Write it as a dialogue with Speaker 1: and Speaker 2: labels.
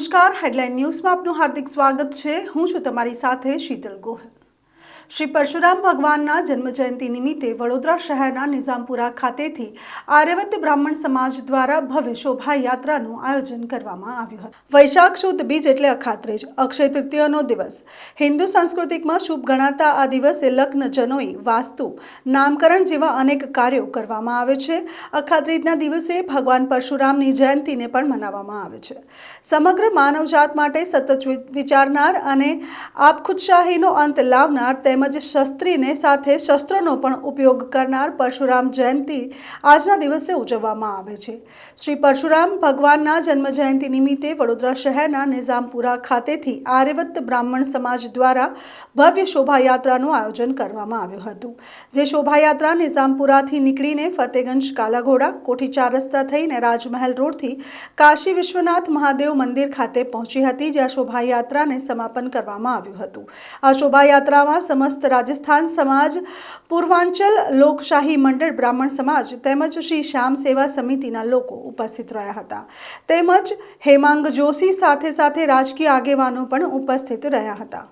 Speaker 1: નમસ્કાર, હેડલાઇન ન્યૂઝમાં આપનું હાર્દિક સ્વાગત છે। હું છું તમારી સાથે શીતલ ગોહિલ। શ્રી પરશુરામ ભગવાનના જન્મજયંતિ નિમિત્તે વડોદરા શહેરના નિઝામપુરા ખાતેથી આર્યવત બ્રાહ્મણ સમાજ દ્વારા ભવ્ય શોભાયાત્રાનું આયોજન કરવામાં આવ્યું હતું। વૈશાખ સુદ બીજ એટલે અખાત્રીજ, અક્ષય તૃતીયાનો દિવસ। હિન્દુ સંસ્કૃતિમાં શુભ ગણાતા આ દિવસે લગ્ન, જનોઈ, વાસ્તુ, નામકરણ જેવા અનેક કાર્યો કરવામાં આવે છે। અખાત્રીજના દિવસે ભગવાન પરશુરામની જયંતિને પણ મનાવવામાં આવે છે। સમગ્ર માનવજાત માટે સતત વિચારનાર અને આપખુદશાહીનો અંત લાવનાર તેમજ શસ્ત્રીને સાથે શસ્ત્રોનો પણ ઉપયોગ કરનાર પરશુરામ જયંતિ આજના દિવસે ઉજવવામાં આવે છે। શ્રી પરશુરામ ભગવાનના જન્મ જયંતિ નિમિત્તે વડોદરા શહેરના નિઝામપુરા ખાતેથી આર્યવત બ્રાહ્મણ સમાજ દ્વારા ભવ્ય શોભાયાત્રાનું આયોજન કરવામાં આવ્યું હતું। જે શોભાયાત્રા નિઝામપુરાથી નીકળીને ફતેગંજ, કાલાઘોડા, કોઠી 4 રસ્તા થઈને રાજમહેલ રોડથી કાશી વિશ્વનાથ મહાદેવ મંદિર ખાતે પહોંચી હતી, જ્યાં શોભાયાત્રાને સમાપન કરવામાં આવ્યું હતું। આ શોભાયાત્રામાં સમસ્ત રાજસ્થાન સમાજ, પૂર્વાંચલ લોકશાહી મંડળ બ્રાહ્મણ સમાજ તેમજ શ્રી શ્યામ સેવા સમિતિના લોકો ઉપસ્થિત રહ્યા હતા। તેમજ હેમાંગ જોશી સાથે રાજકીય આગેવાનો પણ ઉપસ્થિત રહ્યા હતા।